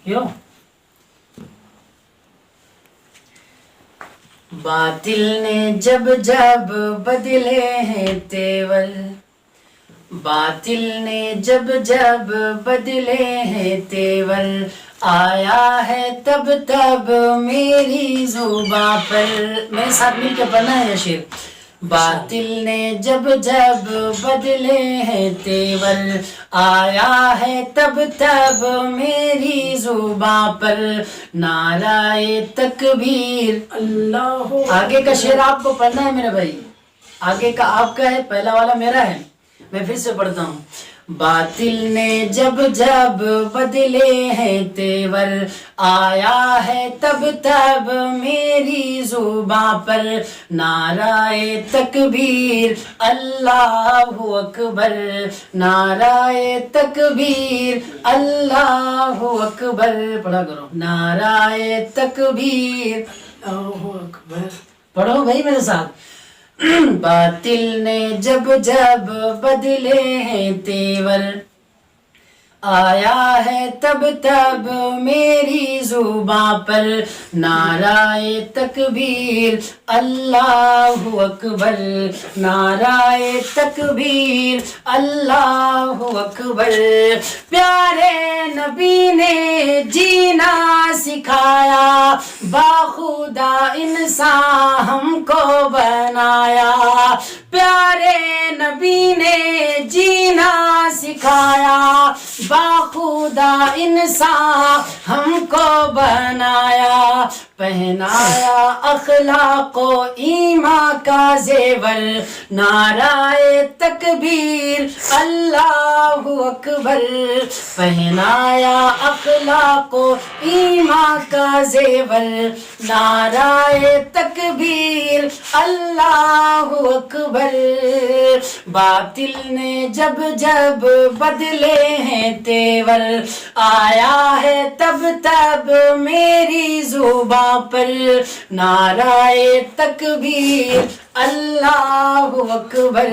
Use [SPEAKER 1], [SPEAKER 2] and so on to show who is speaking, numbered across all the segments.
[SPEAKER 1] کیوں؟ باطل نے جب جب بدلے ہیں تیور، باطل نے جب جب بدلے ہیں تیور، آیا ہے تب تب میری زباں پر۔ میرے ساتھ مل کے پڑھنا ہے یہ شعر۔ باطل نے جب جب بدلے ہیں تیور، آیا ہے تب تب میری زباں پر، نعرہ تکبیر اللہ۔ آگے کا شعر آپ کو پڑھنا ہے میرے بھائی، آگے کا آپ کا ہے، پہلا والا میرا ہے، میں پھر سے پڑھتا ہوں۔ باطل نے جب جب بدلے ہیں تیور، آیا ہے تب تب میری زباں پر، نعرہ تکبیر اللہ اکبر، نعرہ تکبیر اللہ اکبر، پڑھا کرو نعرہ تکبیر اللہ اکبر، پڑھو بھائی میرے ساتھ۔ باطل نے جب جب بدلے ہیں تیور، آیا ہے تب تب میری زباں پر، نعرہ تکبیر اللہ اکبر، نعرہ تکبیر اللہ اکبر۔ پیارے نبی نے جینا سکھایا، باخدا انسان ہم کو بنایا، پیارے نبی نے جینا سکھایا، باخدا انسان ہم کو بنایا، پہنایا اخلاق و ایمان کا زیور، نعرہ تکبیر اللہ اکبر، پہنایا اخلاق و ایمان کا زیور، نعرہ تکبیر اللہ اکبر۔ باطل نے جب جب بدلے ہیں تیور، آیا ہے تب تب میری زباں پر، نعرہ تکبیر اللہ اکبر،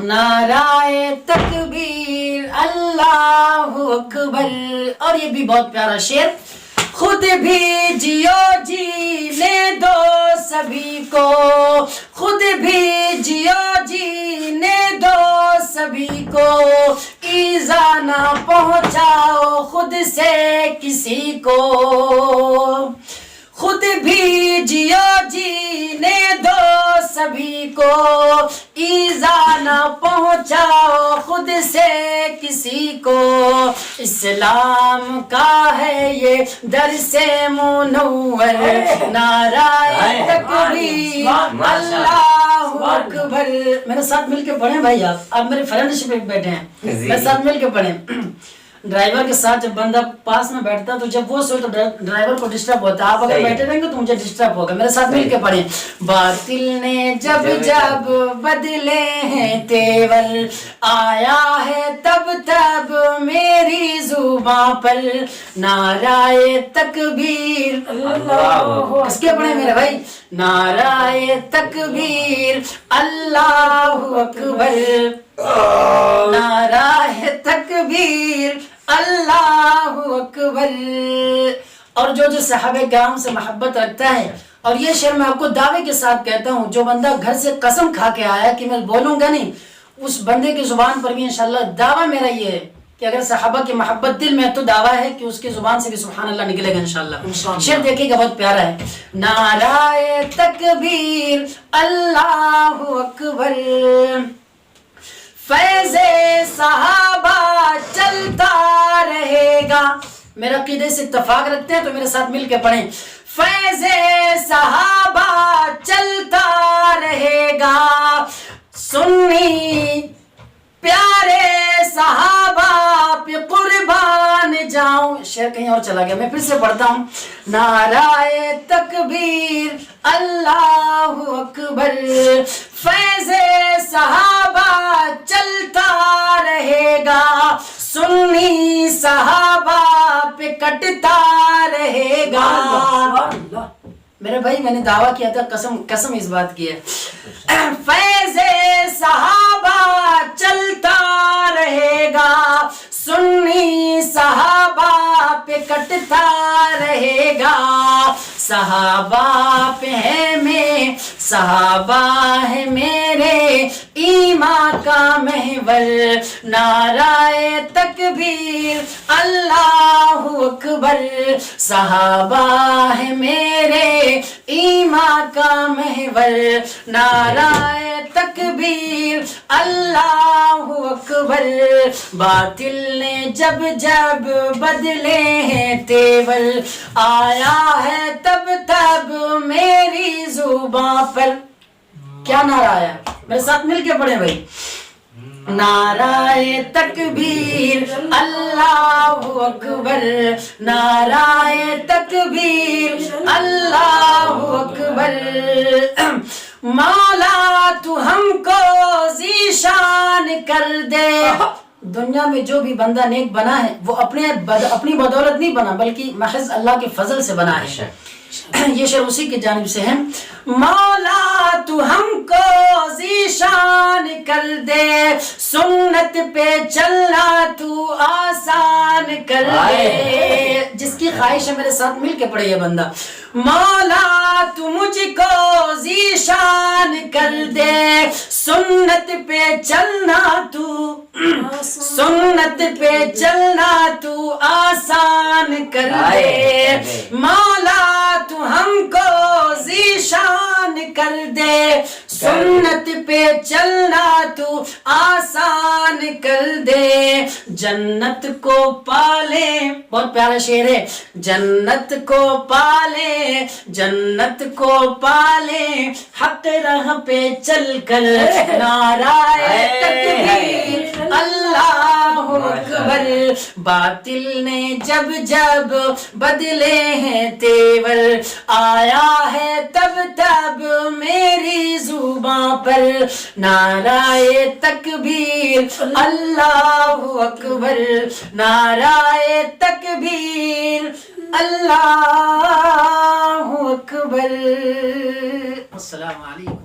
[SPEAKER 1] نعرہ تکبیر اللہ اکبر۔ اور یہ بھی بہت پیارا شعر، خود بھی جیو جینے دو سبھی کو، خود بھی جیو جینے دو سبھی کو، ایذا نہ پہنچاؤ خود سے کسی کو، خود بھی جیو جینے دو سبھی کو، ایذا نہ پہنچاؤ خود سے کسی کو، اسلام کا ہے یہ درس منور، نعرہ تکبیر اللہ اکبر۔ میرے ساتھ مل کے پڑھیں بھائی، آپ میرے فرینڈ شپ پہ بیٹھے ہیں، میرے ساتھ مل کے پڑھیں۔ ڈرائیور کے ساتھ جب بندہ پاس میں بیٹھتا ہے تو جب وہ سوئے تو ڈرائیور کو ڈسٹرب ہوتا ہے، آپ اگر بیٹھے رہیں گے تو مجھے ڈسٹرب ہوگا۔ میرے ساتھ مل کے پڑھیں۔ باطل نے جب جب بدلے ہیں تیور، آیا ہے تب تب میری زباں پر، نعرہ تکبیر اللہ، اس کے پڑھیں میرے بھائی، نعرہ تکبیر اللہ اکبر، نعرہ تکبیر اللہ اکبر۔ اور جو صحابہ کرام سے محبت رکھتا ہے، اور یہ شعر میں آپ کو دعوے کے ساتھ کہتا ہوں، جو بندہ گھر سے قسم کھا کے آیا کہ میں بولوں گا نہیں، اس بندے کی زبان پر بھی انشاءاللہ دعویٰ میرا یہ ہے کہ اگر صحابہ کی محبت دل میں ہے تو دعویٰ ہے کہ اس کی زبان سے بھی سبحان اللہ نکلے گا انشاءاللہ۔ شعر دیکھیے گا، بہت پیارا ہے۔ نعرہ تکبیر اللہ اکبر، فیض صحابہ چلتا رہے گا۔ میرا عقیدے سے اتفاق رکھتے ہیں تو میرے ساتھ مل کے پڑھیں، فیض صحابہ چلتا رہے گا، سنی پیارے صحابہ پہ قربان جاؤں۔ شعر کہیں اور چلا گیا، میں پھر سے پڑھتا ہوں۔ نعرہ تکبیر اللہ اکبر، فیض صحابہ چلتا رہے گا، سنی صحابہ پہ کٹتا رہے گا۔ میرے بھائی میں نے دعویٰ کیا تھا، قسم اس بات کی ہے، فیض صحابہ چلتا رہے گا، سنی صحابہ کٹتا رہے گا. صحابہ پہ ہے میں صحابہ ہے میرے ایمان کا محور. نعرہ تکبیر اللہ اکبر. صحابہ ہے میرے ایمان کا محور. نعرہ تکبیر اللہ اکبر. باطل نے جب جب بدلے ہیں تیور. آیا ہے تب تب میری زباں پر. کیا نعرہ آیا؟ میرے ساتھ مل کے پڑھیں بھائی. نعرہ تکبیر اللہ اکبر. نعرہ تکبیر اللہ اکبر. مولا تو ہم کو ذیشان کر دے. دنیا میں جو بھی بندہ نیک بنا ہے وہ اپنی بدولت نہیں بنا بلکہ محض اللہ کے فضل سے بنا ہے. یہ شعر اسی کی جانب سے ہے. مولا تو ہم کو ذیشان کر دے. سنت پہ چلنا تو آسان کر دے. جس کی خواہش ہے میرے ساتھ مل کے پڑھے یہ بندہ. مولا تو مجھ کو ذیشان کر دے. سنت پہ چلنا تو سنت پہ چلنا تو آسان کر دے. مولا تو ہم کو ذیشان کر دے. سنت پہ چلنا تو آسان کر دے. جنت کو پالے. بہت پیارا شعر ہے. جنت کو پالے جنت کو پالے حق راہ پہ چل کر. نعرہ تکبیر اللہ اکبر. باطل نے جب جب بدلے ہیں تیور. آیا ہے تب تب میری زباں پر. نعرہ تکبیر اللہ اکبر. نعرہ تکبیر اللہ اکبر. السلام علیکم.